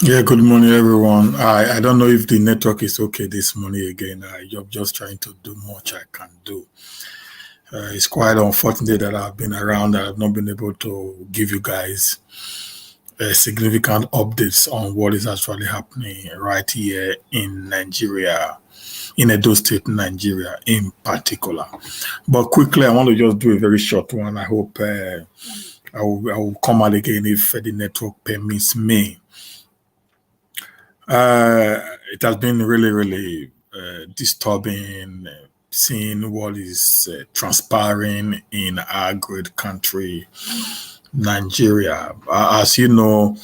Yeah, good morning, everyone. I don't know if the network is okay this morning again. I'm just trying to do much I can do. It's quite unfortunate that I've been around. I've not been able to give you guys significant updates on what is actually happening right here in Nigeria, in Edo State, Nigeria in particular. But quickly, I want to just do a very short one. I hope I will come out again if the network permits me. It has been really, really disturbing seeing what is transpiring in our great country, Nigeria. As you know,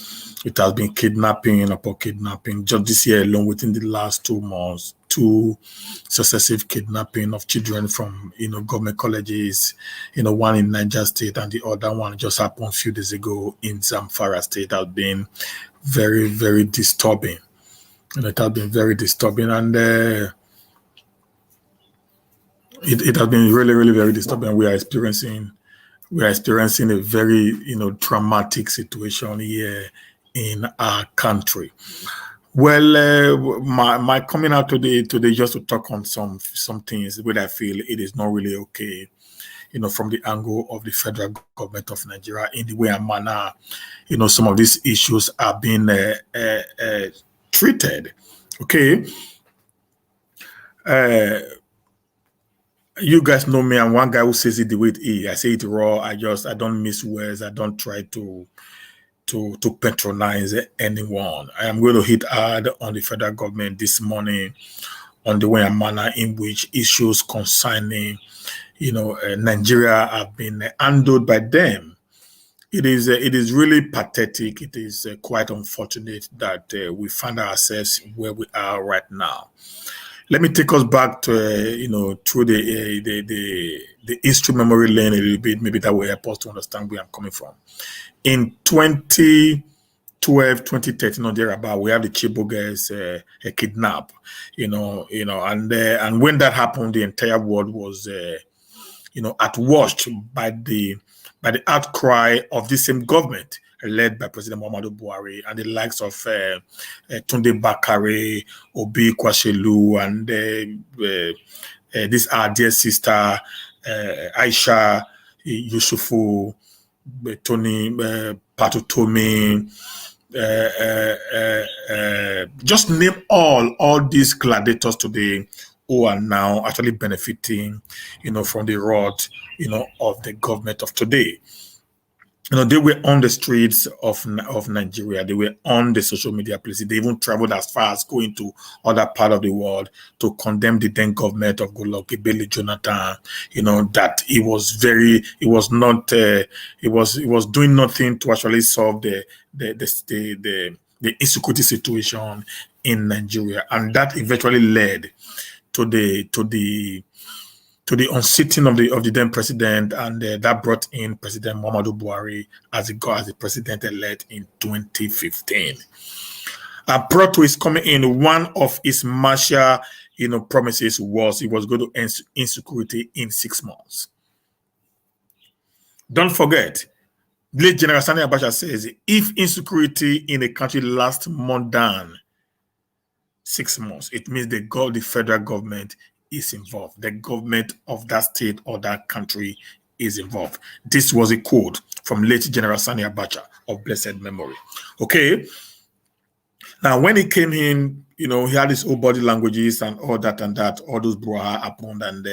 it has been kidnapping upon kidnapping. Just this year alone, within the last 2 months, two successive kidnapping of children from government colleges. One in Niger State and the other one just happened a few days ago in Zamfara State. Has been very, very disturbing. And it has been very disturbing, and it has been really, really very disturbing. We are experiencing a very traumatic situation here in our country. Well, my coming out today just to talk on some things where I feel it is not really okay. From the angle of the federal government of Nigeria, in the way and manner, some of these issues are being treated. Okay. Uh, you guys know me. I'm one guy who says it the way it is. I say it raw. I don't miss words. I don't try to patronize anyone. I am going to hit hard on the federal government this morning on the way and manner in which issues concerning, Nigeria have been handled by them. It is really pathetic. It is quite unfortunate that we find ourselves where we are right now. Let me take us back to through the history memory lane a little bit. Maybe that will help us to understand where I'm coming from. In 2012, 2013, or thereabout, we have the Chibo guys kidnap. And when that happened, the entire world was outwashed by the outcry of the same government led by President Muhammadu Buhari and the likes of Tunde Bakare, Obi Kwashelu, and this our dear sister Aisha Yusufu, Tony Patutomi, just name all these gladiators today who are now actually benefiting, from the rod, of the government of today. They were on the streets of Nigeria. They were on the social media places. They even traveled as far as going to other part of the world to condemn the then government of Goodluck Ebele Jonathan. That it was doing nothing to actually solve the insecurity situation in Nigeria, and that eventually led to the unseating of the then president, and that brought in President Muhammadu Buhari as the president-elect in 2015. And prior to his coming in, one of his martial, promises was he was going to end insecurity in 6 months. Don't forget, late General Sani Abacha says if insecurity in a country lasts more than 6 months, it means the federal government is involved. The government of that state or that country is involved. This was a quote from late General Sani Abacha of blessed memory. Okay. Now, when he came in, he had his own body languages and all that, all those brouhaha happened, and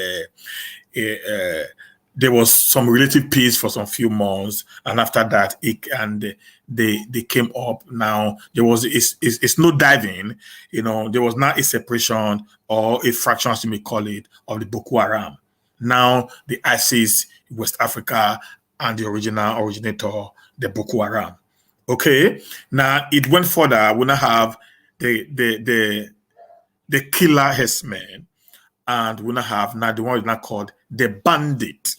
there was some relative peace for some few months, and after that, they came up. Now there was it's no diving, there was not a separation or a fraction, as you may call it, of the Boko Haram. Now the ISIS, West Africa, and the originator, the Boko Haram. Okay, now it went further. We now have the killer herdsmen, and we now have the one is now called the bandit.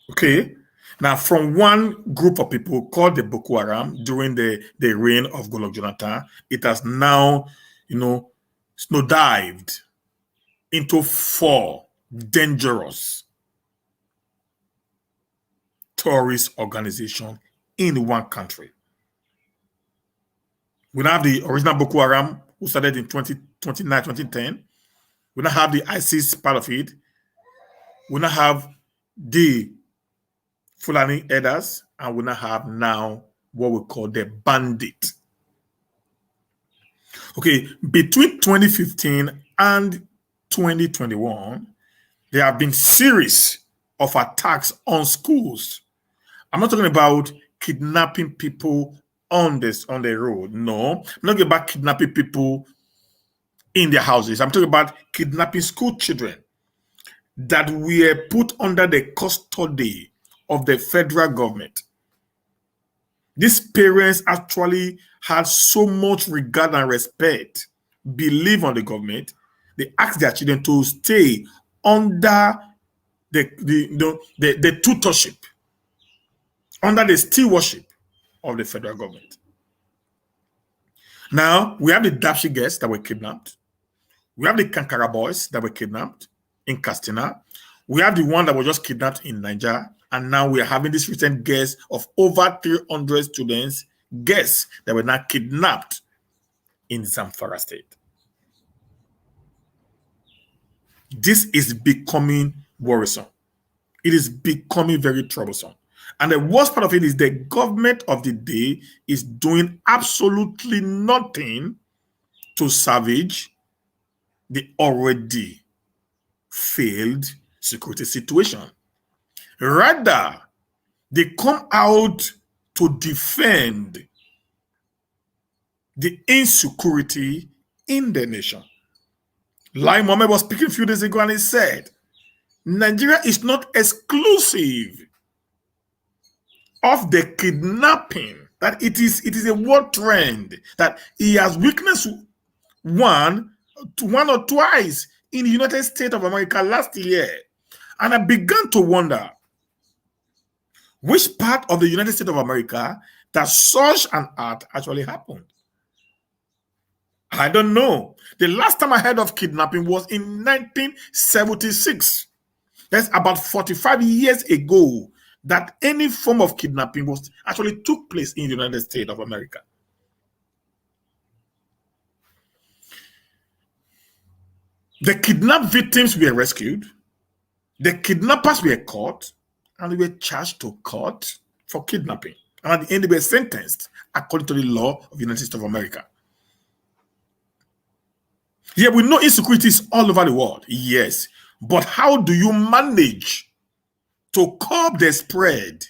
Okay. Now, from one group of people called the Boko Haram during the reign of Goodluck Jonathan, it has now, snow dived into 4 dangerous terrorist organizations in one country. We now have the original Boko Haram, who started in 2009, 2010. We now have the ISIS part of it. We now have the Fulani herders, and we now have what we call the bandit. Okay, between 2015 and 2021, there have been series of attacks on schools. I'm not talking about kidnapping people on the road. No, I'm not talking about kidnapping people in their houses. I'm talking about kidnapping school children that were put under the custody of the federal government. These parents actually had so much regard and respect, believe on the government. They asked their children to stay under the tutorship, under the stewardship of the federal government. Now, we have the Dapshi girls that were kidnapped. We have the Kankara boys that were kidnapped in Castina. We have the one that was just kidnapped in Niger. And now we are having this recent case of over 300 students, girls that were now kidnapped in Zamfara state. This is becoming worrisome. It is becoming very troublesome. And the worst part of it is the government of the day is doing absolutely nothing to salvage the already failed security situation. Rather, they come out to defend the insecurity in the nation. Lai Mohammed was speaking a few days ago and he said, Nigeria is not exclusive of the kidnapping, that it is a world trend, that he has witnessed one or twice in the United States of America last year. And I began to wonder, which part of the United States of America that such an act actually happened? I don't know. The last time I heard of kidnapping was in 1976. That's about 45 years ago that any form of kidnapping was actually took place in the United States of America. The kidnapped victims were rescued. The kidnappers were caught and they were charged to court for kidnapping. And at the end, they were sentenced according to the law of the United States of America. Yeah, we know insecurity is all over the world. Yes. But how do you manage to curb the spread?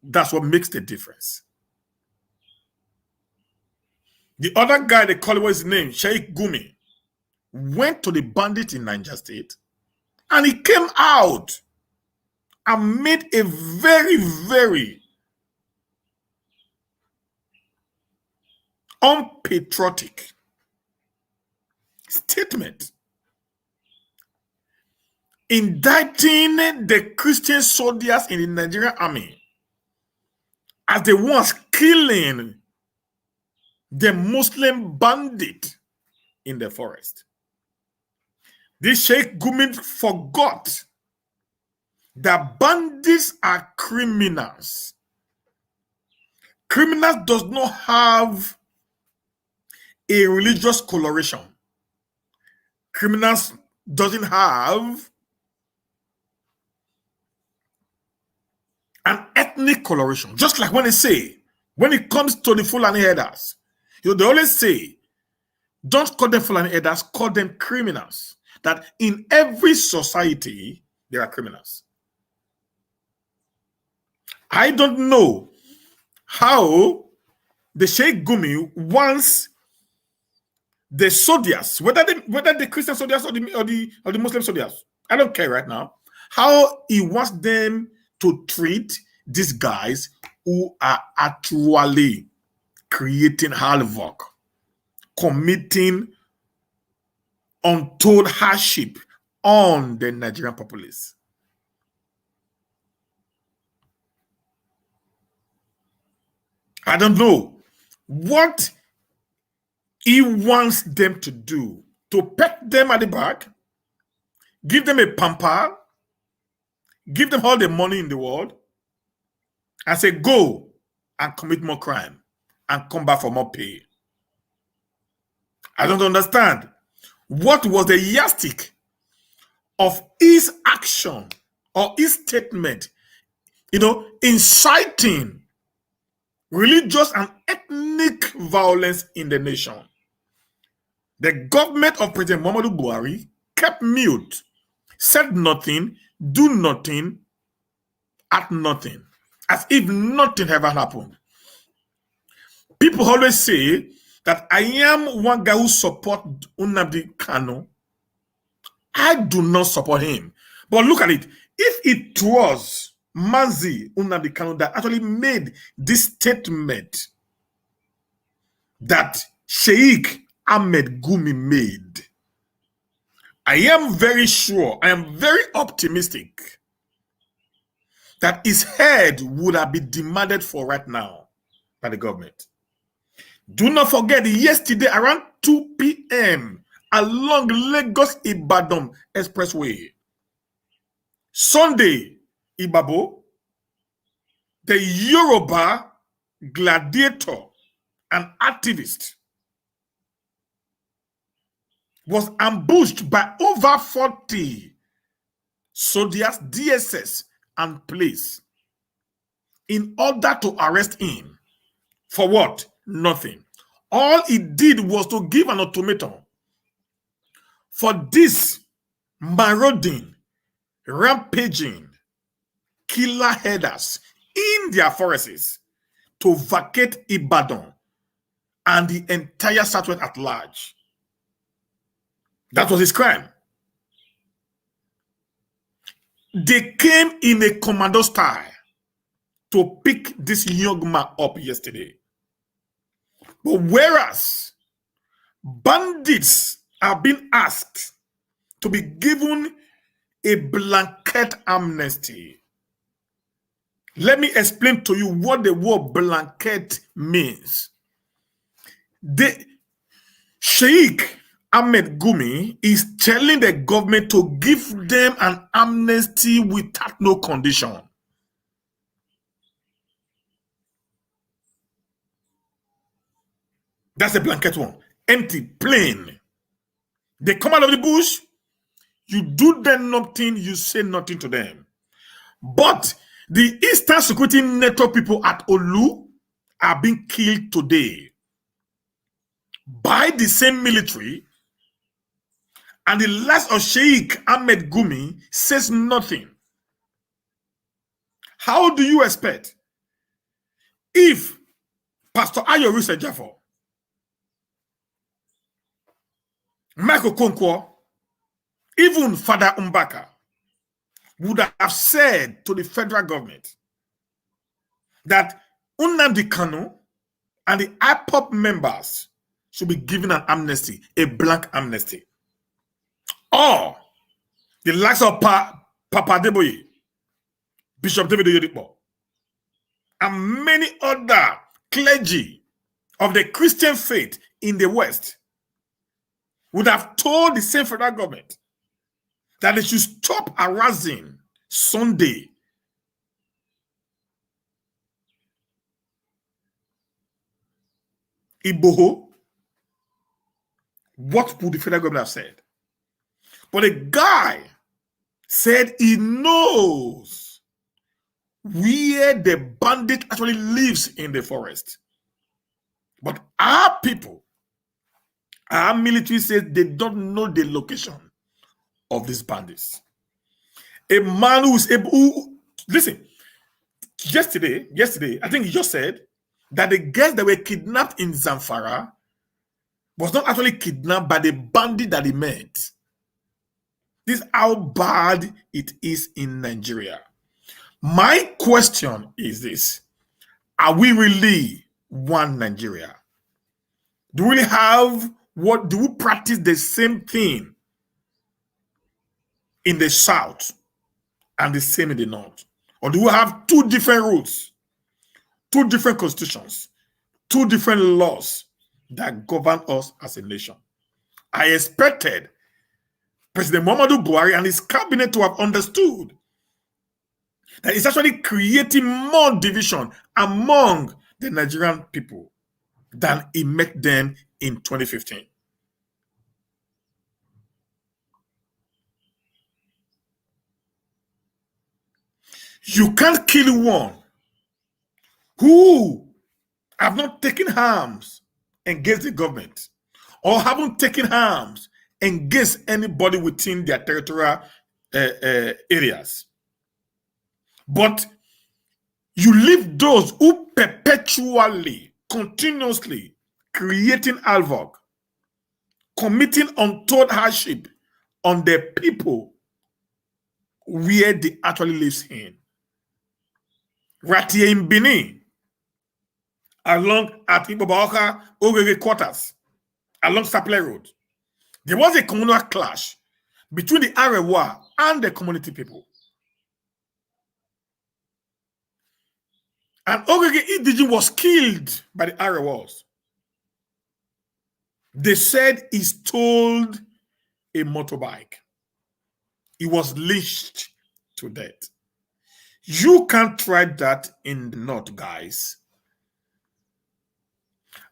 That's what makes the difference. The other guy, they call it, what's his name? Sheikh Gumi, went to the bandits in Niger State and he came out and made a very, very unpatriotic statement indicting the Christian soldiers in the Nigerian army as the ones killing the Muslim bandit in the forest. This Sheikh Gumi forgot that bandits are criminals. Criminals does not have a religious coloration. Criminals doesn't have an ethnic coloration. Just like when they say, when it comes to the Fulani herders, they always say, don't call them Fulani herders, call them criminals. That in every society, there are criminals. I don't know how the Sheikh Gumi wants the soldiers, whether the Christian soldiers or the Muslim soldiers, I don't care right now, how he wants them to treat these guys who are actually creating havoc, committing untold hardship on the Nigerian populace. I don't know what he wants them to do, to pat them at the back, give them a pamper, give them all the money in the world, and say, go and commit more crime. and come back for more pay. I don't understand. What was the yardstick of his action or his statement, inciting religious and ethnic violence in the nation? The government of President Muhammadu Buhari kept mute, said nothing, do nothing, at nothing, as if nothing ever happened. People always say that I am one guy who supports Nnamdi Kanu. I do not support him. But look at it. If it was Mazi Nnamdi Kanu that actually made this statement that Sheikh Ahmed Gumi made, I am very sure, I am very optimistic that his head would have been demanded for right now by the government. Do not forget, yesterday around 2 p.m. along Lagos-Ibadan Expressway, Sunday Ibabo, the Yoruba gladiator and activist, was ambushed by over 40 soldiers, DSS, and police in order to arrest him. For what? Nothing. All he did was to give an ultimatum for this marauding, rampaging, killer headers in their forests to vacate Ibadan and the entire Southwest at large. That was his crime. They came in a commando style to pick this young man up yesterday. But whereas bandits are being asked to be given a blanket amnesty, let me explain to you what the word blanket means. The Sheikh Ahmed Gumi is telling the government to give them an amnesty without no condition. That's the blanket one. Empty, plain. They come out of the bush, you do them nothing, you say nothing to them. But the Eastern Security Network people at Olu are being killed today by the same military, and the last of Sheikh Ahmed Gumi says nothing. How do you expect if Pastor Ayoru Sejafo, Michael Konkwo, even Father Mbaka would have said to the federal government that Nnamdi Kanu and the IPOP members should be given an amnesty, a blank amnesty? Or the likes of Papa Deboye, Bishop David Oyedepo, and many other clergy of the Christian faith in the West would have told the same federal government that they should stop harassing Sunday. Iboho. What would the federal government have said? But the guy said he knows where the bandit actually lives in the forest. But our people, our military says they don't know the location of these bandits. A man who's able, listen, yesterday, I think he just said that the girls that were kidnapped in Zamfara was not actually kidnapped by the bandit that he met. This is how bad it is in Nigeria. My question is this: are we really one Nigeria? Do we practice the same thing in the South and the same in the North? Or do we have two different rules, two different constitutions, two different laws that govern us as a nation? I expected President Muhammadu Buhari and his cabinet to have understood that it's actually creating more division among the Nigerian people than he met them in 2015. You can't kill one who have not taken arms against the government or haven't taken arms against anybody within their territorial areas. But you leave those who perpetually, continuously creating havoc, committing untold hardship on the people where they actually live in. Right here in Benin, along at Ibobaoka Ogege quarters, along Saple Road, there was a communal clash between the Arewa and the community people. And Ogege Idijin was killed by the Arewas. They said he stole a motorbike. He was lynched to death. You can't try that in the north, guys.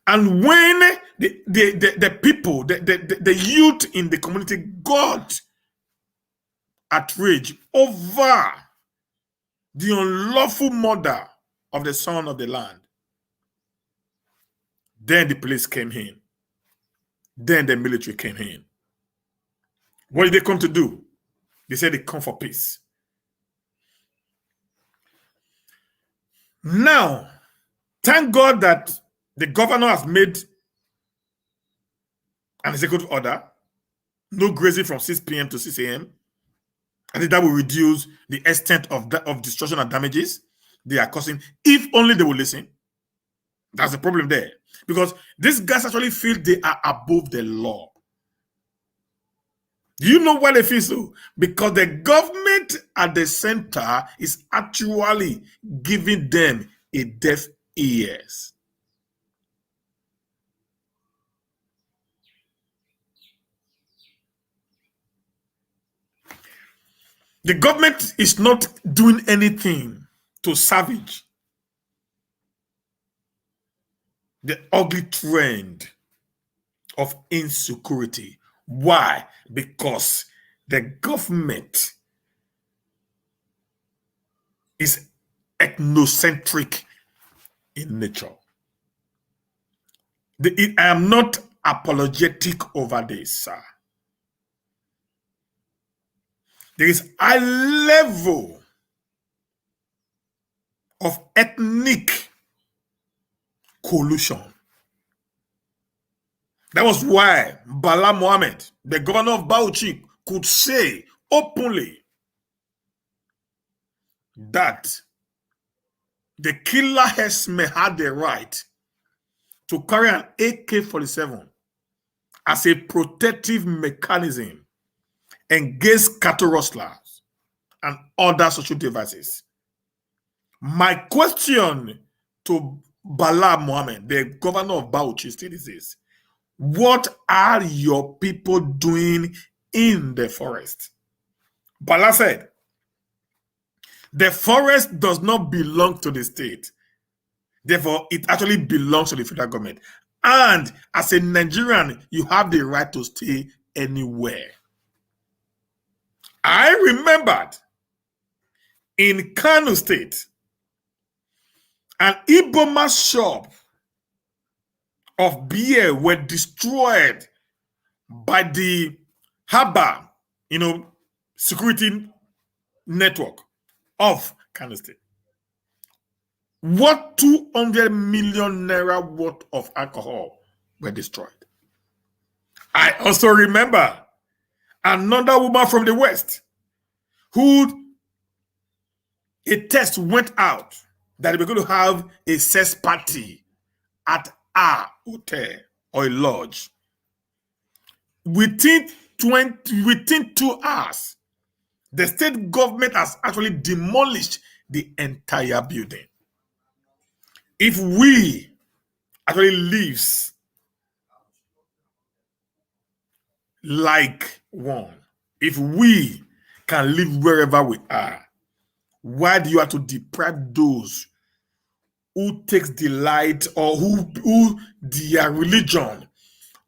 And when the people, the youth in the community got outraged over the unlawful murder of the son of the land, then the police came in. Then the military came in. What did they come to do? They said they come for peace. Now, thank God that the governor has made an executive order, no grazing from 6 p.m. to 6 a.m. I think that will reduce the extent of destruction and damages they are causing, if only they will listen. That's the problem there. Because these guys actually feel they are above the law. Do you know why they feel so? Because the government at the center is actually giving them a deaf ears. The government is not doing anything to salvage the ugly trend of insecurity. Why? Because the government is ethnocentric in nature. I am not apologetic over this, sir. There is a level of ethnic collusion. That was why Bala Mohammed, the governor of Bauchi, could say openly that the killer Hesme had the right to carry an AK-47 as a protective mechanism against cattle rustlers and other social devices. My question to Bala Mohammed, the governor of Bauchi, still is this: what are your people doing in the forest? Bala said, the forest does not belong to the state. Therefore, it actually belongs to the federal government. And as a Nigerian, you have the right to stay anywhere. I remembered in Kano State, an Iboma shop of beer were destroyed by the Haba, security network of Kano State. What 200 million naira worth of alcohol were destroyed. I also remember another woman from the West who a test went out that they were going to have a sex party at a hotel or a lodge. Within 2 hours, the state government has actually demolished the entire building. If we actually lives like one, if we can live wherever we are, why do you have to deprive those who takes delight or who their religion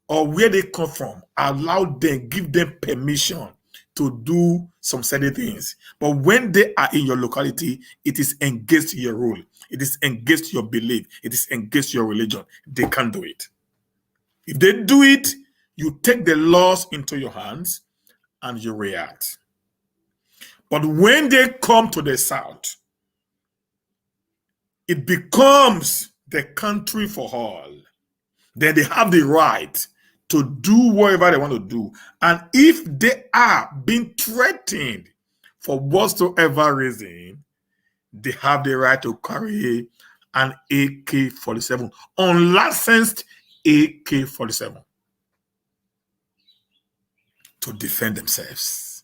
or where they come from allow them, give them permission to do some certain things. But when they are in your locality, it is against your rule. It is against your belief. It is against your religion. They can't do it. If they do it, you take the laws into your hands and you react. But when they come to the South, it becomes the country for all. Then they have the right to do whatever they want to do. And if they are being threatened for whatsoever reason, they have the right to carry an AK-47, unlicensed AK-47, to defend themselves.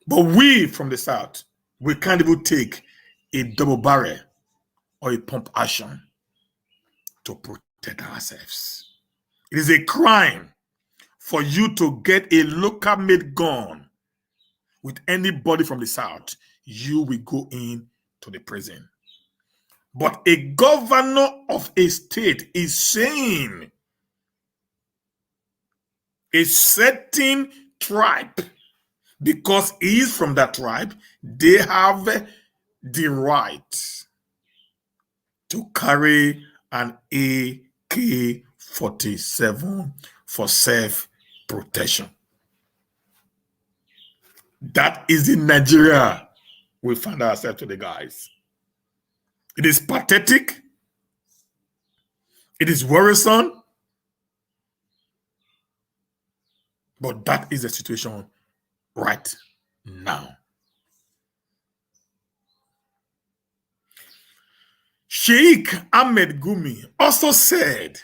But we from the South, we can't even take a double barrel or a pump action to protect ourselves. It is a crime for you to get a local made gun with anybody from the South. You will go into the prison. But a governor of a state is saying a certain tribe, because he is from that tribe, they have the right to carry an AK-47 for self-protection. That is in Nigeria we find ourselves today, guys. It is pathetic. It is worrisome. But that is the situation right now. Sheikh Ahmed Gumi also said,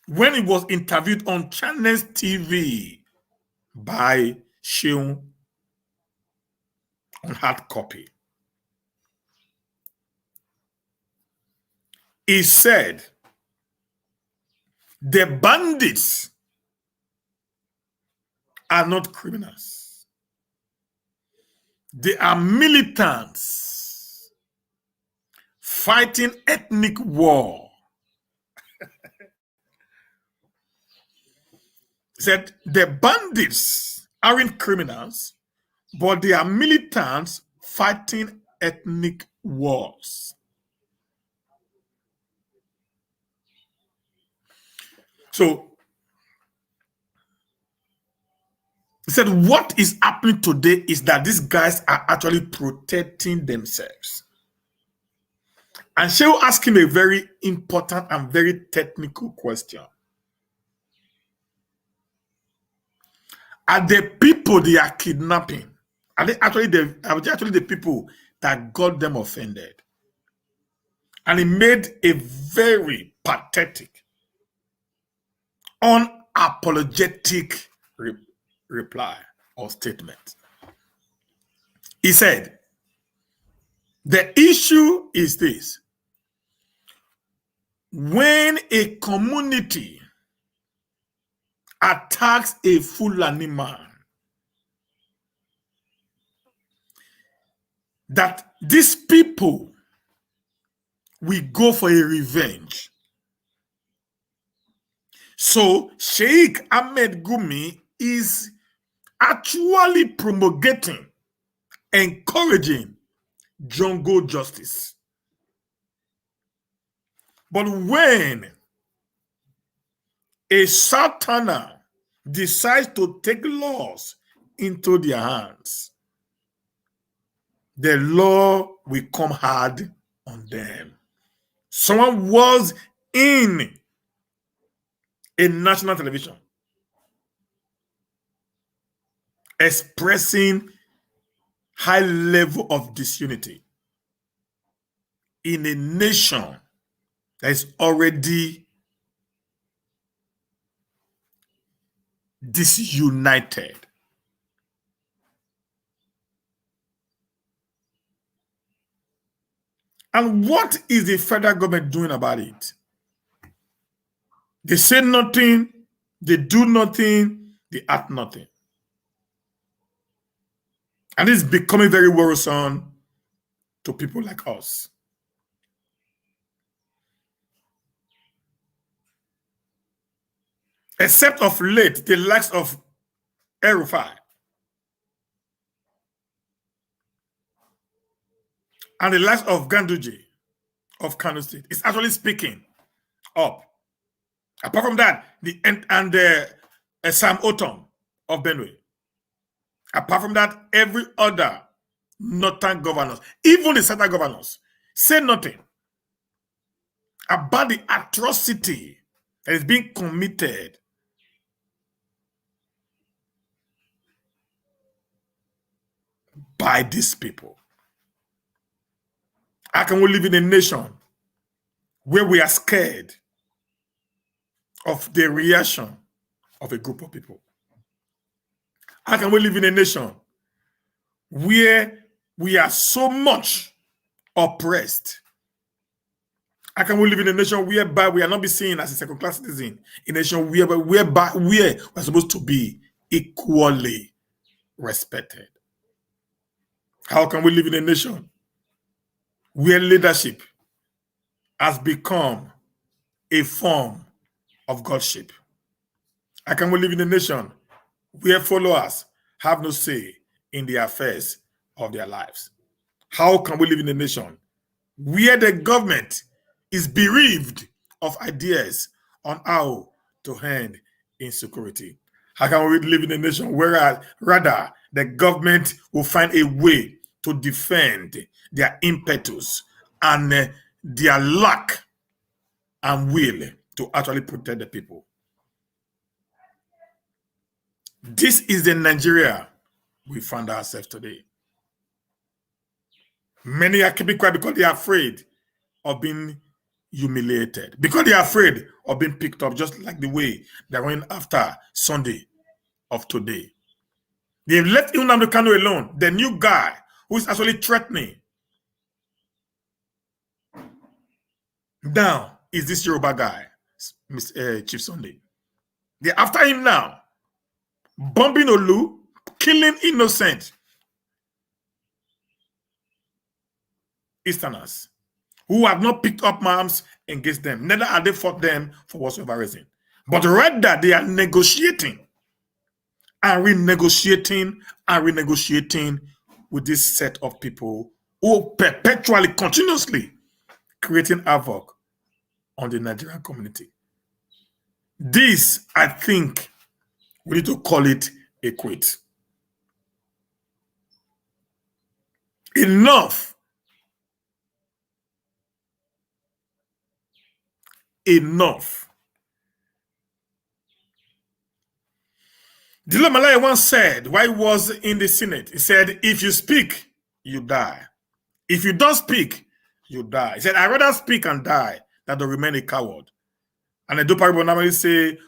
when he was interviewed on Channels TV by Sheung on hard copy, he said, the bandits are not criminals. They are militants fighting ethnic war. He said the bandits aren't criminals, but they are militants fighting ethnic wars. So he said what is happening today is that these guys are actually protecting themselves. And she will ask him a very important and very technical question. Are the people they are kidnapping, are they actually the people that got them offended? And he made a very pathetic, unapologetic reply or statement. He said, the issue is this: when a community attacks a Fulani man, that these people will go for a revenge. So Sheikh Ahmed Gumi is actually promulgating, encouraging jungle justice. But when a Sultana decides to take laws into their hands, the law will come hard on them. Someone was in a national television expressing high level of disunity in a nation that is already disunited. And what is the federal government doing about it? They say nothing, they do nothing, they act nothing. And it's becoming very worrisome to people like us. Except of late, the likes of El-Rufai and the likes of Ganduje of Kano State is actually speaking up. Apart from that, Sam Otom of Benue. Apart from that, every other northern governors, even the southern governors, say nothing about the atrocity that is being committed by these people. How can we live in a nation where we are scared of the reaction of a group of people? How can we live in a nation where we are so much oppressed? How can we live in a nation whereby we are not be seen as a second-class citizen? In a nation whereby we are supposed to be equally respected? How can we live in a nation where leadership has become a form of godship? How can we live in a nation where followers have no say in the affairs of their lives? How can we live in a nation where the government is bereaved of ideas on how to end insecurity? How can we live in a nation where rather the government will find a way to defend their impetus and their lack and will to actually protect the people? This is the Nigeria we find ourselves today. Many are keeping quiet because they are afraid of being humiliated, because they are afraid of being picked up, just like the way they're going after Sunday of today. They've left Nnamdi Kanu alone, the new guy who is actually threatening. Now is this Yoruba guy, Chief Sunday. They're after him now, bombing Olu, killing innocent Easterners who have not picked up arms against them. Neither have they fought them for whatsoever reason. But rather, they are negotiating and renegotiating and renegotiating with this set of people who perpetually, continuously creating havoc on the Nigerian community. This, I think, we need to call it a quit. Enough. Enough. Dilo Malaya once said, while he was in the Senate, he said, if you speak, you die. If you don't speak, you die. He said, I'd rather speak and die than to remain a coward. And the Dupa people normally say,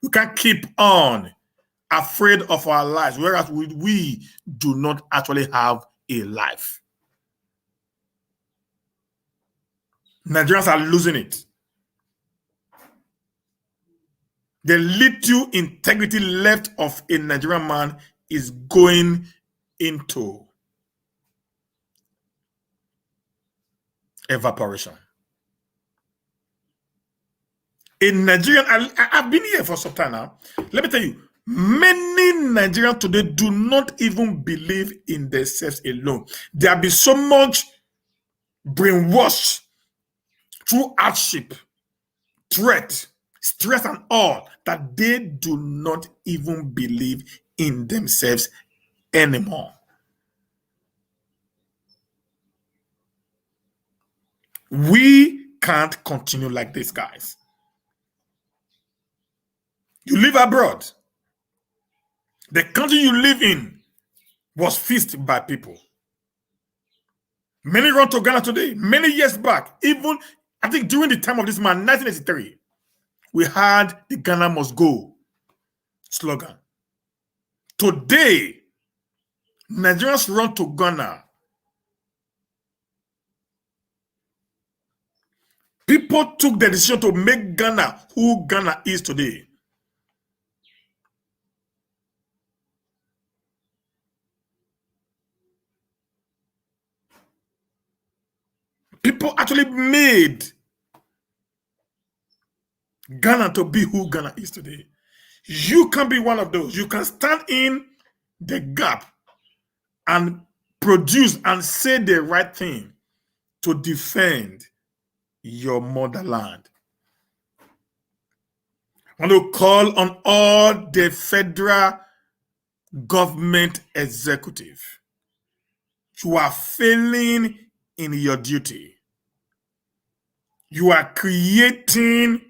you can't keep on afraid of our lives, whereas we do not actually have a life. Nigerians are losing it. The little integrity left of a Nigerian man is going into evaporation. In Nigerian, I've been here for some time now. Let me tell you, many Nigerians today do not even believe in themselves alone. They have been so much brainwashed through hardship, threat, stress, and all that they do not even believe in themselves anymore. We can't continue like this, guys. You live abroad. The country you live in was fixed by people. Many run to Ghana today. Many years back, even I think during the time of this man, 1983, we had the Ghana must go slogan. Today, Nigerians run to Ghana. People took the decision to make Ghana who Ghana is today. People actually made Ghana to be who Ghana is today. You can be one of those. You can stand in the gap and produce and say the right thing to defend your motherland. I want to call on all the federal government executive. You are failing in your duty. You are creating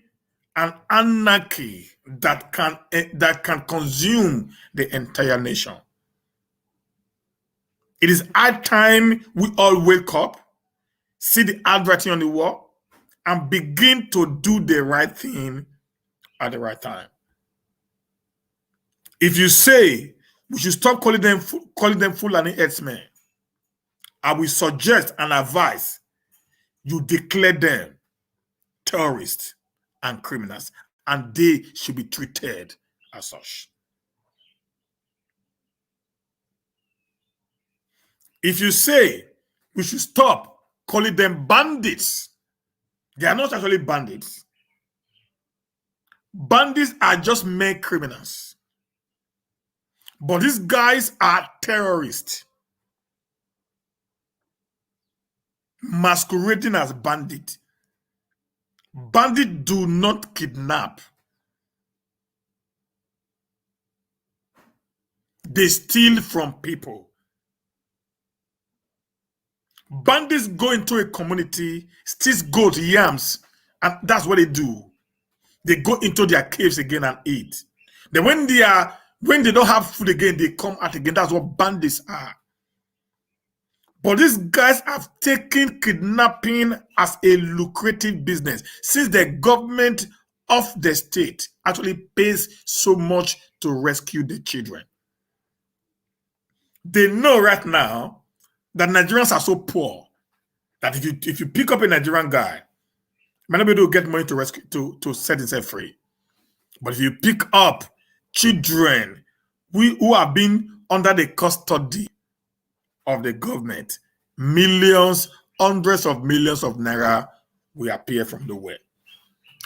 an anarchy that can consume the entire nation. It is high time we all wake up, see the handwriting on the wall, and begin to do the right thing at the right time. If you say we should stop calling them Fulani herdsmen, I will suggest and advise you declare them terrorists and criminals, and they should be treated as such. If you say we should stop calling them bandits, they are not actually bandits. Bandits are just mere criminals. But these guys are terrorists masquerading as bandits. Bandits do not kidnap. They steal from people. Bandits go into a community, steal goat, yams, and that's what they do. They go into their caves again and eat. Then when they don't have food again, they come out again. That's what bandits are. But these guys have taken kidnapping as a lucrative business since the government of the state actually pays so much to rescue the children. They know right now that Nigerians are so poor that if you pick up a Nigerian guy, you might not be able to get money to rescue to set himself free. But if you pick up children who have been under the custody of the government, millions, hundreds of millions of naira will appear from nowhere.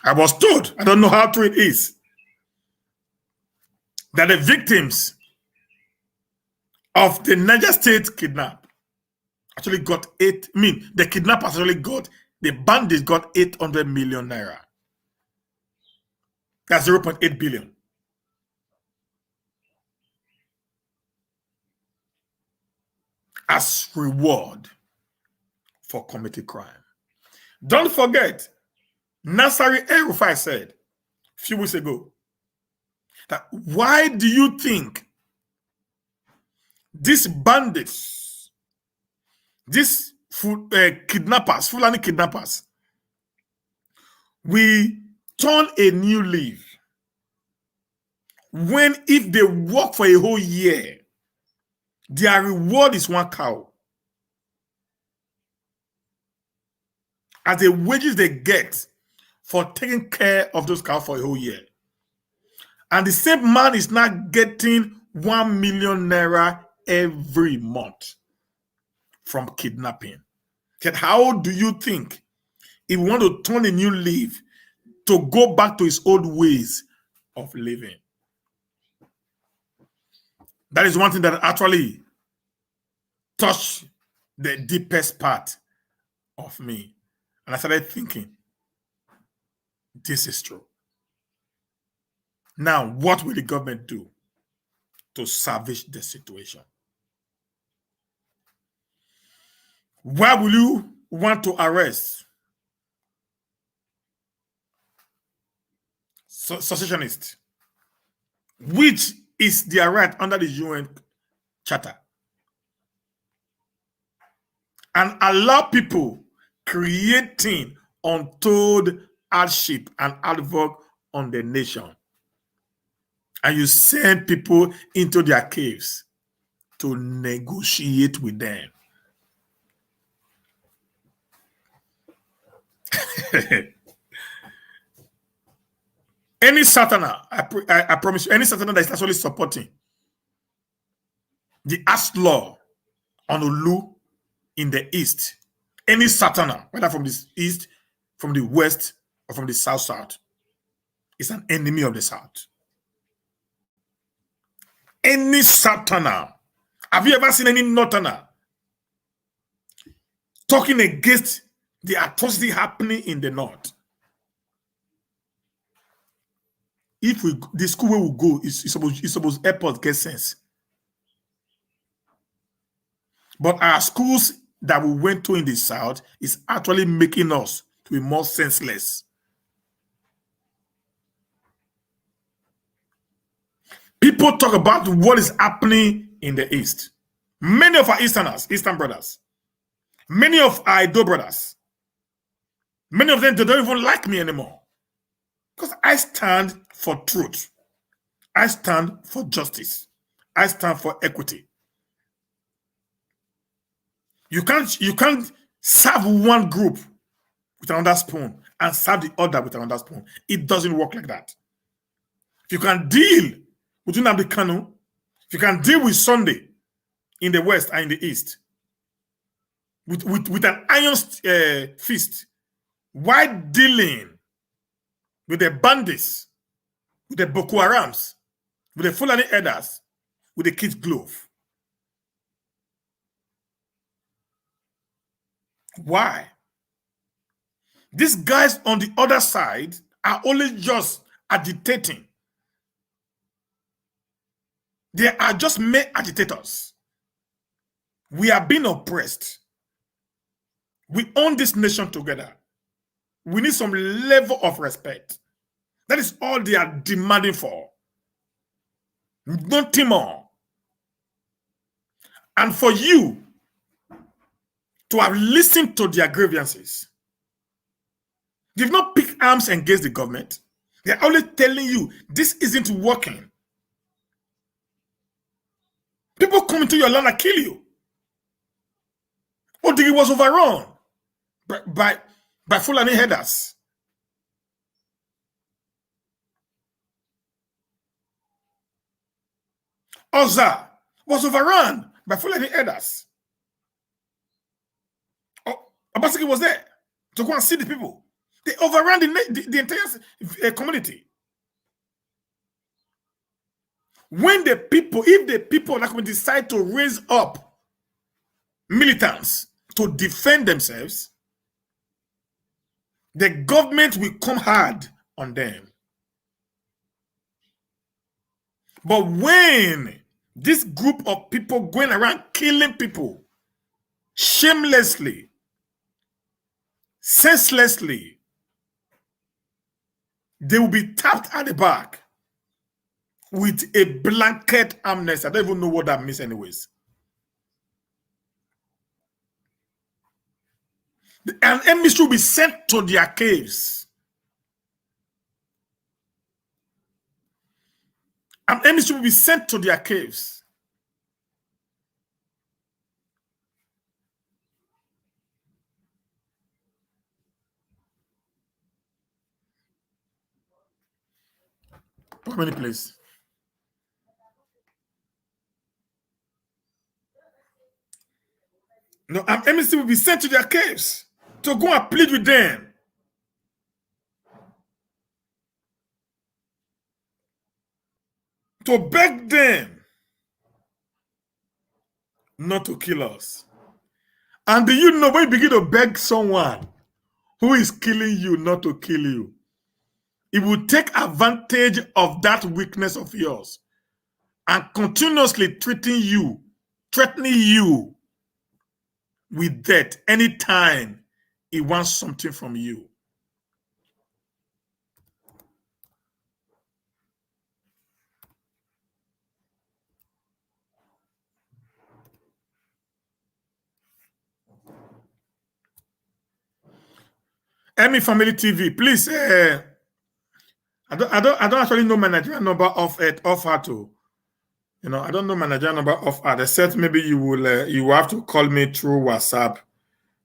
I was told, I don't know how true it is, that the victims of the Niger State kidnap actually got the kidnappers actually got, the bandits got 800 million naira. That's 0.8 billion. As reward for committing crime. Don't forget, Nasari El-Rufai said a few weeks ago that why do you think these bandits, these kidnappers, Fulani kidnappers, we turn a new leaf when if they work for a whole year, their reward is one cow. As the wages they get for taking care of those cows for a whole year. And the same man is now getting 1 million naira every month from kidnapping. Yet how do you think if we want to turn a new leaf to go back to his old ways of living? That is one thing that actually touched the deepest part of me. And I started thinking, this is true. Now, what will the government do to salvage the situation? Why will you want to arrest secessionists, which is their right under the UN Charter, and allow people creating untold hardship and havoc on the nation? And you send people into their caves to negotiate with them. Any Southerner, I promise you, any Southerner that is actually supporting the ash law on Olu in the East Any Southerner, whether from the east, from the west, or from the south, is an enemy of the South. Any Southerner. Have you ever seen any Northerner talking against the atrocity happening in the North? If the school where we go is supposed airport get sense. But our schools that we went to in the South is actually making us to be more senseless. People talk about what is happening in the East. Many of our Eastern brothers, many of our Ido brothers, many of them, they don't even like me anymore. Because I stand for truth. I stand for justice. I stand for equity. You can't serve one group with another spoon and serve the other with another spoon. It doesn't work like that. If you can deal with Nnamdi Kanu, if you can deal with Sunday in the West and in the East with an iron fist, while dealing with the bandits, with the Boko Harams, with the Fulani Elders, with the Kids Glove. Why? These guys on the other side are only just agitating. They are just mere agitators. We are being oppressed. We own this nation together. We need some level of respect. That is all they are demanding for. Nothing more. And for you to have listened to their grievances, they've not picked arms against the government. They're only telling you this isn't working. People come into your land and kill you. Odigi was overrun by Fulani headers. Oza was overrun by Fulani headers. Obaseki was there to go and see the people. They overran the entire community. When the people, if the people that will decide to raise up militants to defend themselves, the government will come hard on them. But when this group of people going around killing people shamelessly, senselessly, they will be tapped at the back with a blanket amnesty. I don't even know what that means anyways. An emissary will be sent to their caves. An emissary will be sent to their caves. How many places? No, an emissary will be sent to their caves to go and plead with them. To beg them not to kill us. And do you know when you begin to beg someone who is killing you not to kill you, it will take advantage of that weakness of yours and continuously threatening you with death anytime he wants something from you. Emmy Family TV, please. I don't actually know my Nigerian number off heart to. I don't know my Nigerian number off heart. Except maybe you will have to call me through WhatsApp.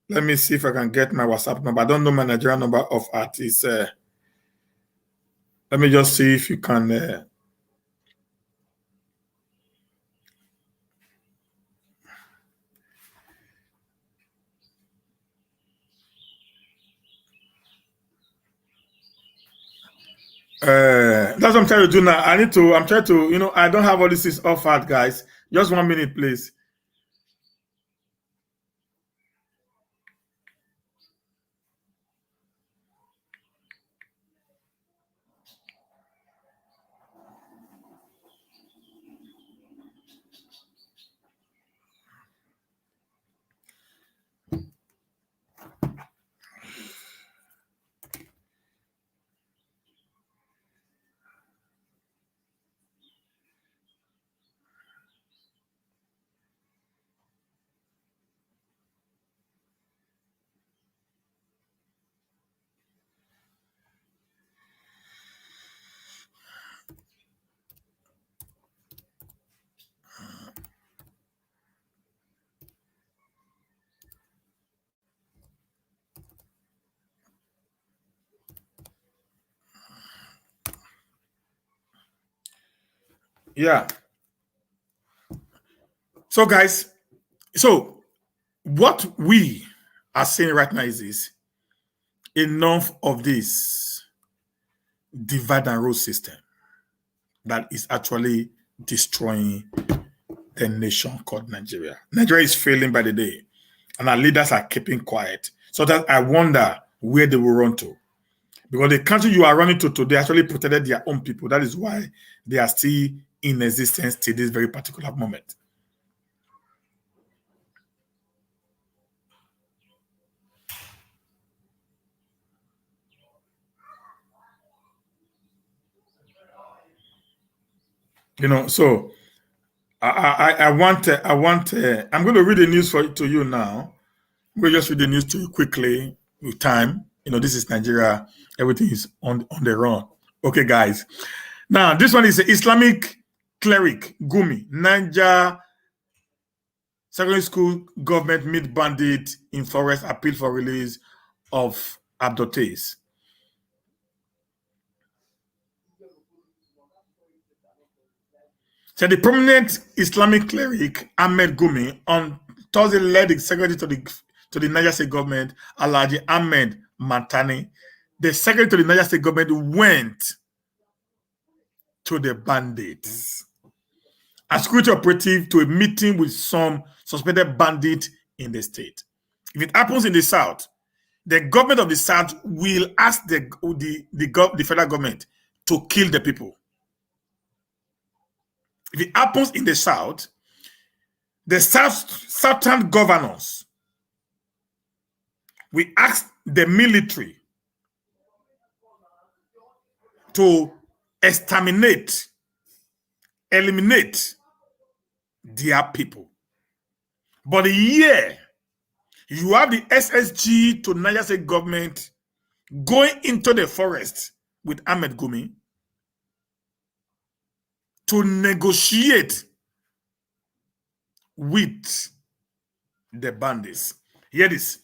Let me see if I can get my WhatsApp number. I don't know my Nigerian number off heart. It's let me just see if you can. That's what I'm trying to do now. I'm trying to, I don't have all this is offered, guys. Just 1 minute, please. Yeah. So, guys, what we are saying right now is this: enough of this divide and rule system that is actually destroying the nation called Nigeria. Nigeria is failing by the day, and our leaders are keeping quiet. So that I wonder where they will run to. Because the country you are running to today actually protected their own people. That is why they are still in existence to this very particular moment. So I'm going to read the news to you now. We'll just read the news to you quickly with time. This is Nigeria. Everything is on the run. Okay, guys. Now, this one is Islamic cleric Gumi. Niger secondary school government meet bandit in forest appeal for release of abductees. So the prominent Islamic cleric Ahmed Gumi on Thursday led the secretary to the Niger State government, Alhaji Ahmed Matani. The secretary to the Niger State government went to the bandits. A security operative to a meeting with some suspected bandits in the state. If it happens in the south, the government of the south will ask the federal government to kill the people. If it happens in the south, the southern governors will ask the military to exterminate, eliminate their people. But here, you have the SSG to Niger State government going into the forest with Ahmed Gumi to negotiate with the bandits. Hear this.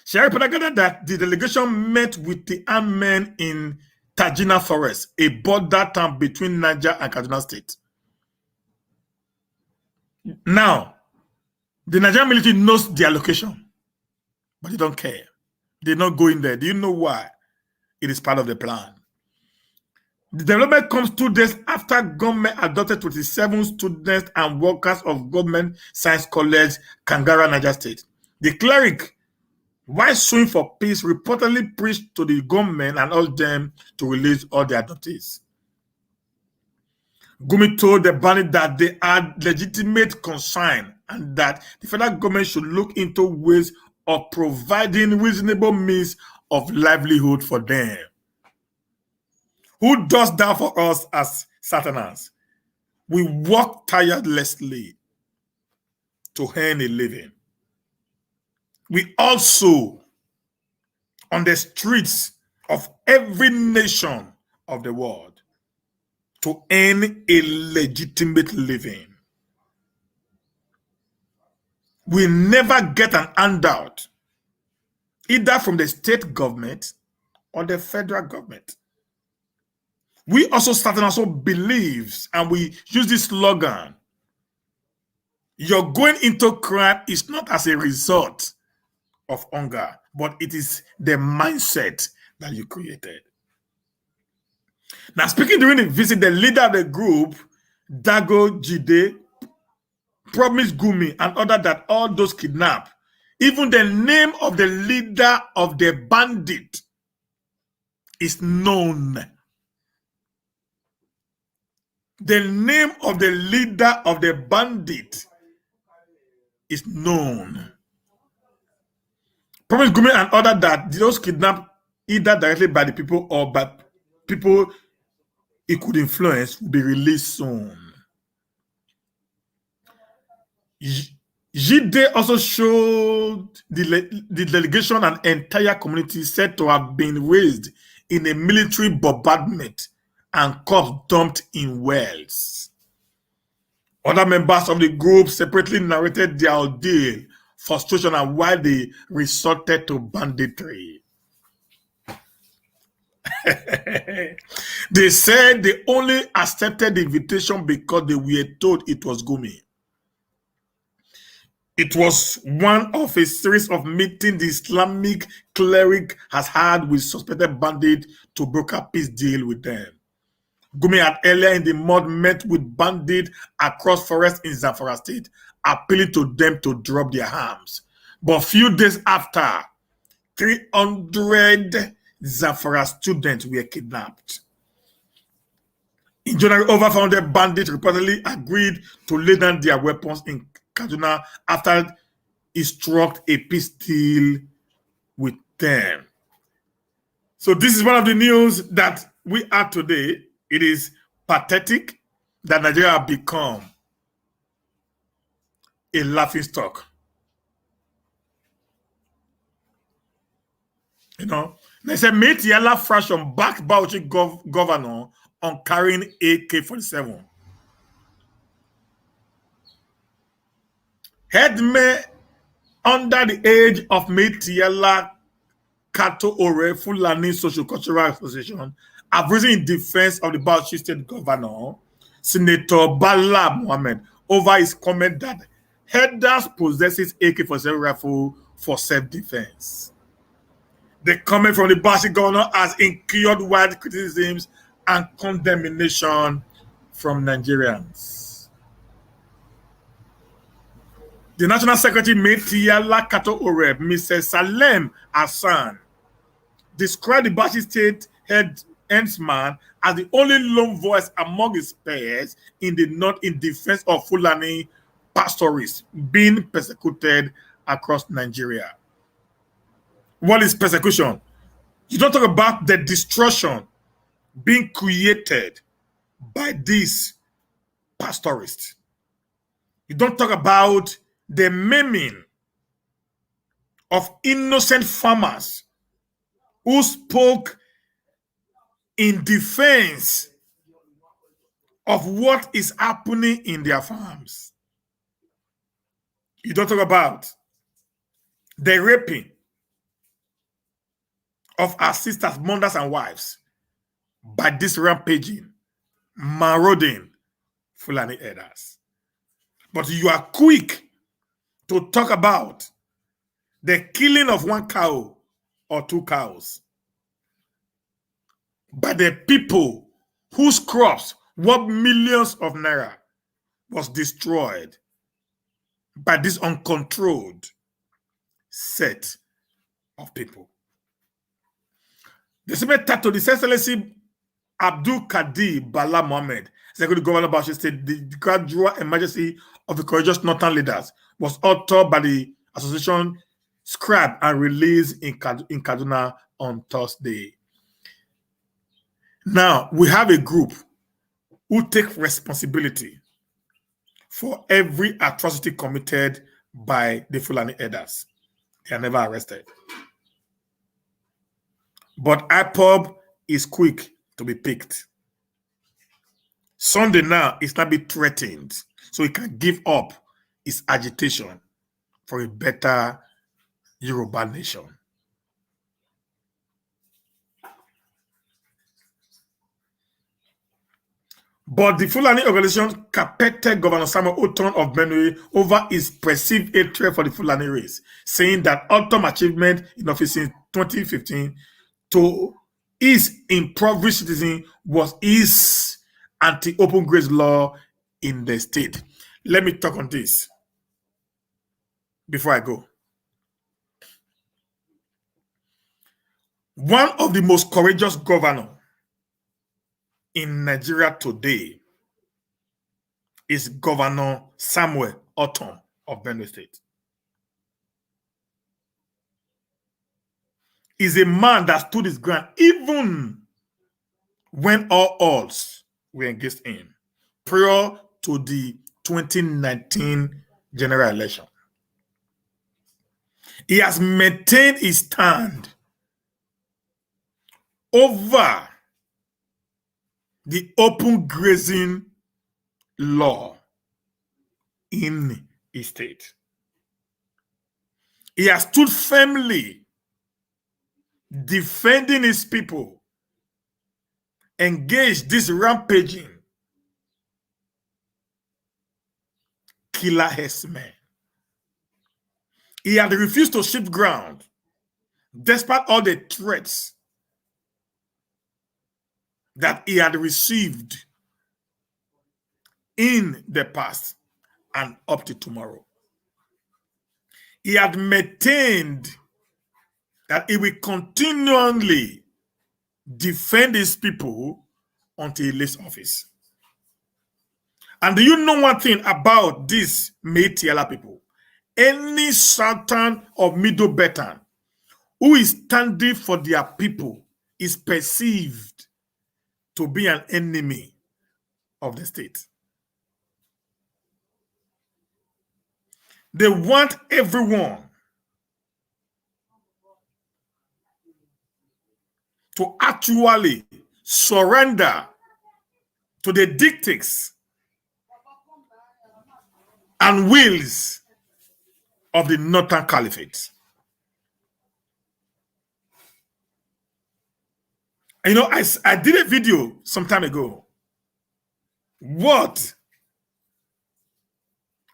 Shari Padagada that the delegation met with the armed men in Tajina Forest, a border town between Niger and Kaduna State. Now, the Nigerian military knows their location, but they don't care. They're not going there. Do you know why? It is part of the plan. The development comes 2 days after government adopted 27 students and workers of Government Science College, Kangara, Niger State. The cleric, while suing for peace, reportedly preached to the government and urged them to release all the adoptees. Gumi told the bandit that they had legitimate concern and that the federal government should look into ways of providing reasonable means of livelihood for them. Who does that for us as Southerners? We work tirelessly to earn a living. We also, on the streets of every nation of the world, to earn a legitimate living. We never get an handout, either from the state government or the federal government. We also also believes, and we use this slogan, you're going into crime is not as a result of hunger, but it is the mindset that you created. Now, speaking during the visit, the leader of the group, Dago Jide, promised Gumi and others that all those kidnapped, even the name of the leader of the bandit is known. The name of the leader of the bandit is known. Promise Gumi and others that those kidnapped either directly by the people or by people it could influence will be released soon. Jide also showed the delegation an entire community said to have been raised in a military bombardment and corpses dumped in wells. Other members of the group separately narrated their ordeal, frustration, and why they resorted to banditry. They said they only accepted the invitation because they were told it was Gumi. It was one of a series of meetings the Islamic cleric has had with suspected bandits to broker peace deal with them. Gumi had earlier in the month met with bandits across forests in Zamfara State, appealing to them to drop their arms. But a few days after, 300 Zamfara students were kidnapped. In January, over 400 bandits reportedly agreed to lay down their weapons in Kaduna after he struck a peace deal with them. So this is one of the news that we have today. It is pathetic that Nigeria has become a laughingstock. You know, they said Metiala Frashon backed Bauchi governor on carrying AK-47. Headmen under the age of Metiala Kato Ore Fulani Social Cultural Association have risen in defense of the Bauchi State Governor, Senator Bala Mohammed, over his comment that Headers possesses AK-47 rifle for self-defense. The comment from the Bauchi governor has incurred wide criticisms and condemnation from Nigerians. The National Secretary Metiala Kato Ore, Mr. Salem Hassan, described the Bauchi State headsman as the only lone voice among his peers in the north in defense of Fulani pastorists being persecuted across Nigeria. What is persecution? You don't talk about the destruction being created by these pastorists. You don't talk about the maiming of innocent farmers who spoke in defense of what is happening in their farms. You don't talk about the raping of our sisters, mothers, and wives by this rampaging, marauding Fulani herders. But you are quick to talk about the killing of one cow or two cows by the people whose crops worth millions of naira was destroyed by this uncontrolled set of people. The same title, the Excellency Abdul Kadir Bala Mohammed, Executive Governor of Bauchi State, the gradual emergency of the courageous northern leaders, was authored by the association, scrapped and released in Kaduna on Thursday. Now, we have a group who take responsibility for every atrocity committed by the Fulani herders. They are never arrested. But IPOB is quick to be picked. Sunday now is not be threatened, so he can give up his agitation for a better Yoruba nation. But the Fulani organization carpeted Governor Samuel Oton of Benue over his perceived hatred for the Fulani race, saying that ultimate achievement in office in 2015 to his impoverished citizen was his anti-open grace law in the state. Let me talk on this before I go. One of the most courageous governors in Nigeria today is Governor Samuel Ortom of Benue State. He's a man that stood his ground even when all odds were against him prior to the 2019 general election. He has maintained his stand over the open grazing law in his state. He has stood firmly defending his people, engaged this rampaging killer herdsmen. He had refused to shift ground despite all the threats that he had received in the past and up to tomorrow. He had maintained that he will continually defend his people until he leaves office. And do you know one thing about these Métis people? Any Southern or Middle Belton who is standing for their people is perceived to be an enemy of the state. They want everyone to actually surrender to the dictates and wills of the Northern Caliphate. You know, I did a video some time ago. What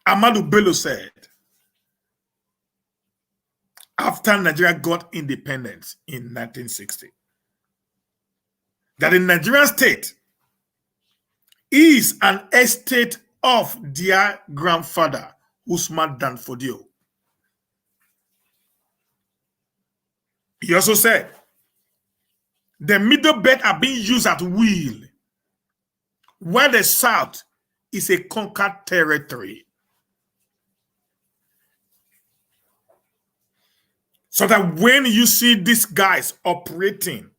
Ahmadu Bello said after Nigeria got independence in 1960. That the Nigerian state is an estate of their grandfather, Usman Dan Fodio. He also said the Middle Belt are being used at will, while the South is a conquered territory. So that when you see these guys operating,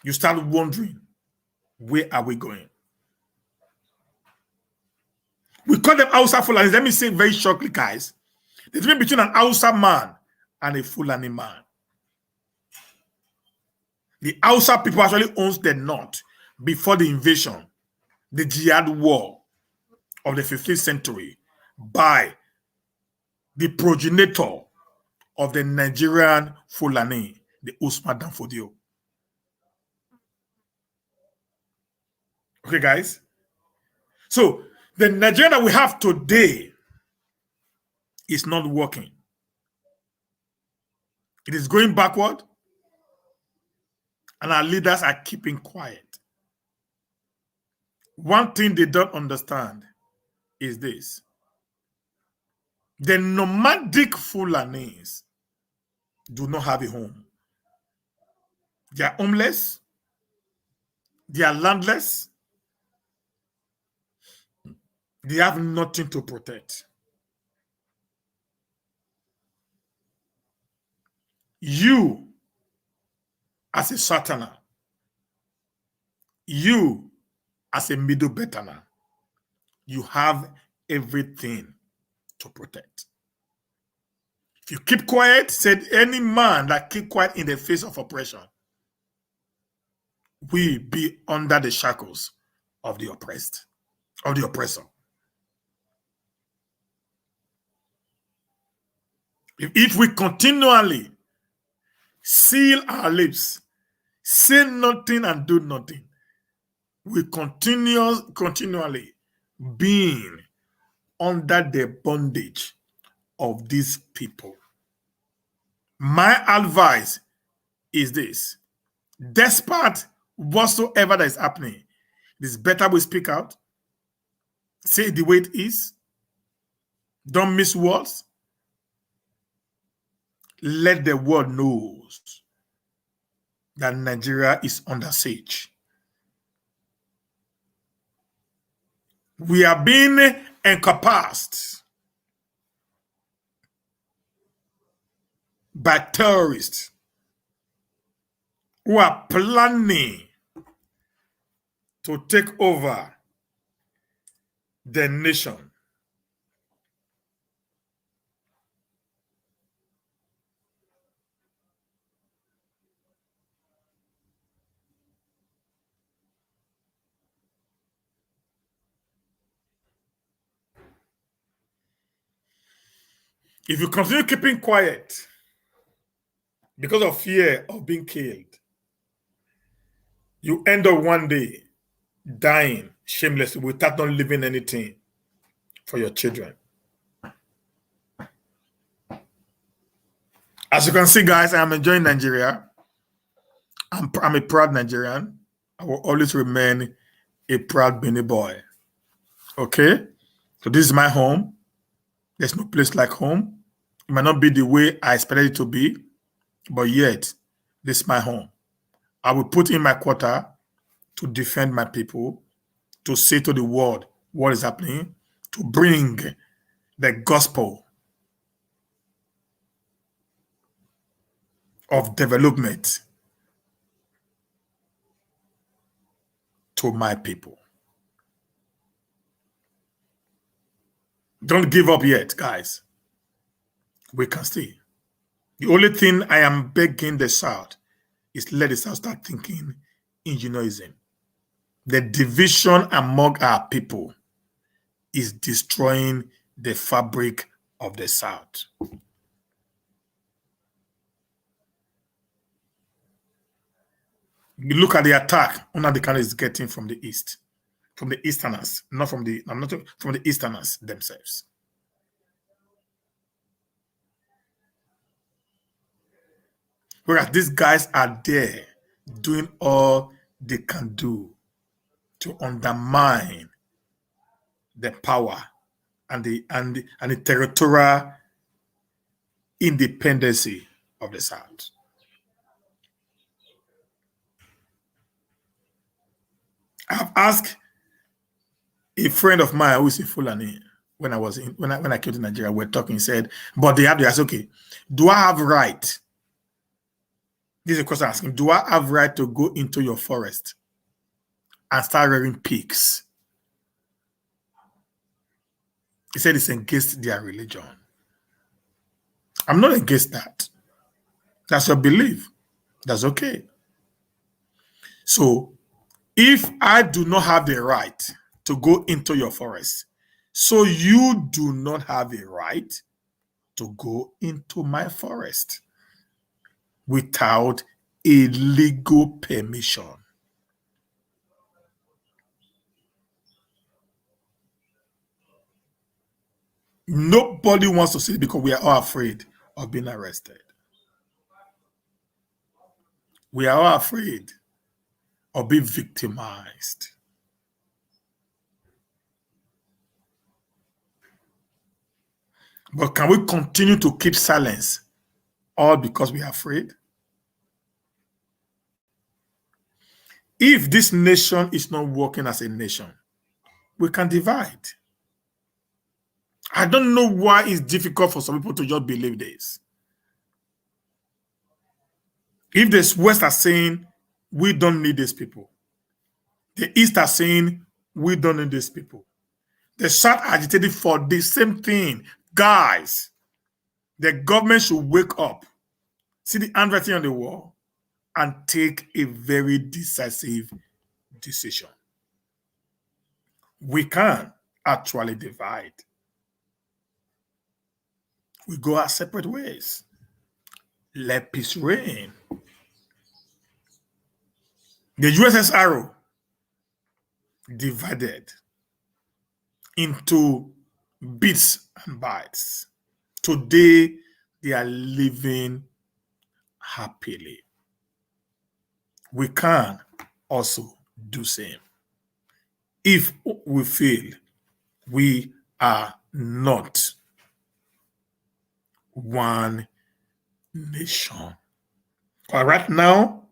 you start wondering, where are we going? We call them Hausa Fulani. Let me say very shortly, guys. The difference between an Hausa man and a Fulani man. The Hausa people actually owns the North before the invasion, the Jihad war of the 15th century by the progenitor of the Nigerian Fulani, the Usman Dan Fodio. Okay, guys? So, the Nigeria that we have today is not working. It is going backward, and our leaders are keeping quiet. One thing they don't understand is this. The nomadic Fulanis do not have a home. They are homeless. They are landless. They have nothing to protect. You, as a Southerner, you, as a Middle Beltoner, you have everything to protect. If you keep quiet, said any man that keep quiet in the face of oppression will be under the shackles of the oppressed, of the oppressor. If we continually seal our lips, say nothing and do nothing, we continually being under the bondage of these people. My advice is this: despite whatsoever that is happening, it is better we speak out, say it the way it is, don't miss words, let the world knows that Nigeria is under siege. We are being encompassed by terrorists who are planning to take over the nation. If you continue keeping quiet because of fear of being killed, you end up one day dying shamelessly without not leaving anything for your children. As you can see, guys, I am enjoying Nigeria. I'm a proud Nigerian. I will always remain a proud Benin boy. Okay? So this is my home. There's no place like home. It might not be the way I expected it to be, but yet, this is my home. I will put in my quarter to defend my people, to say to the world what is happening, to bring the gospel of development to my people. Don't give up yet, guys. We can stay. The only thing I am begging the South is let the South start thinking ingenuism. The division among our people is destroying the fabric of the South. You look at the attack Nnamdi Kanu is getting from the East, from the Easterners, not from the Easterners themselves. Whereas these guys are there doing all they can do to undermine the power and the territorial independency of the South. I've asked a friend of mine who is a Fulani when I came to Nigeria. We're talking. He said, "But they have the answer. Okay, do I have right?" This is a question I'm asking. Do I have right to go into your forest and start rearing pigs? He said it's against their religion. I'm not against that. That's your belief. That's okay. So if I do not have the right to go into your forest, so you do not have a right to go into my forest without a legal permission. Nobody wants to see it because we are all afraid of being arrested. We are all afraid of being victimized. But can we continue to keep silence all because we are afraid? If this nation is not working as a nation, we can divide. I don't know why it's difficult for some people to just believe this. If the West are saying, we don't need these people, the East are saying, we don't need these people, the South agitated for the same thing. Guys, the government should wake up, see the handwriting on the wall, and take a very decisive decision. We can actually divide. We go our separate ways. Let peace reign. The USSR divided into bits and bytes. Today, they are living happily. we can also do same. If we feel we are not one nation. Right now,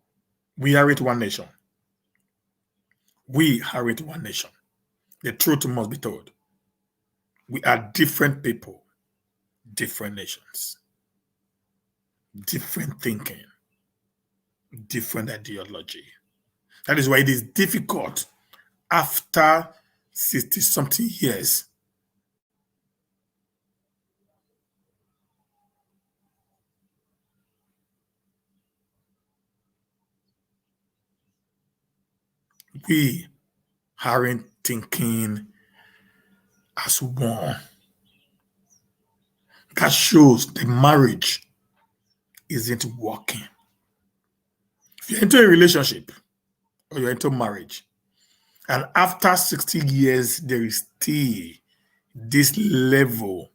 we are it one nation. We are it one nation. The truth must be told. We are different people, different nations, different thinking, different ideology. That is why it is difficult after 60 something years we aren't thinking as one. That shows the marriage isn't working. If you're into a relationship or you're into marriage, and after 60 years, there is still this level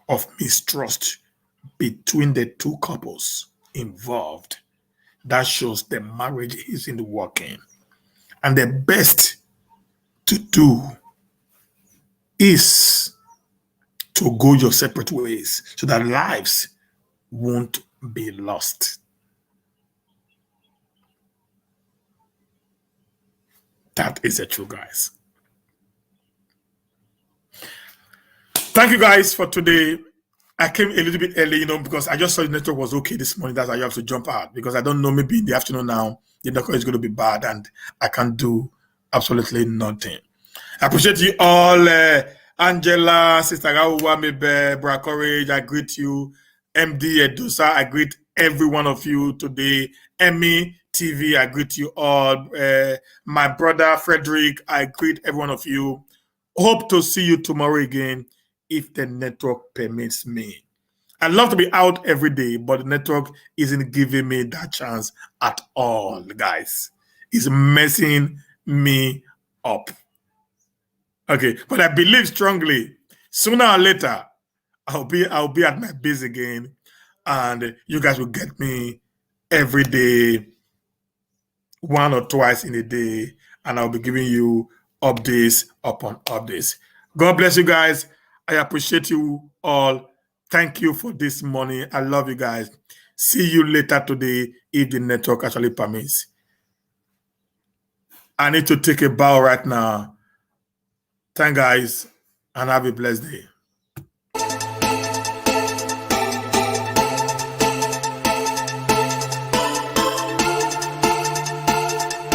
of mistrust between the two couples involved, that shows the marriage isn't working. And the best to do is to go your separate ways so that lives won't be lost. That is the truth, guys. Thank you guys for today. I came a little bit early, because I just saw the network was okay this morning. That's why I have to jump out, because I don't know, maybe in the afternoon now, the network is going to be bad and I can't do absolutely nothing. I appreciate you all. Angela, Sister Gawa, Mebe, Bra Courage, I greet you. MD Edusa, I greet every one of you today. Emmy TV, I greet you all. My brother Frederick, I greet every one of you. Hope to see you tomorrow again if the network permits me. I love to be out every day, but the network isn't giving me that chance at all, guys. It's messing me up. Okay, but I believe strongly, sooner or later, I'll be at my base again, and you guys will get me every day, one or twice in a day, and I'll be giving you updates upon updates. God bless you guys. I appreciate you all. Thank you for this morning. I love you guys. See you later today if the network actually permits. I need to take a bow right now. Thank guys, and have a blessed day.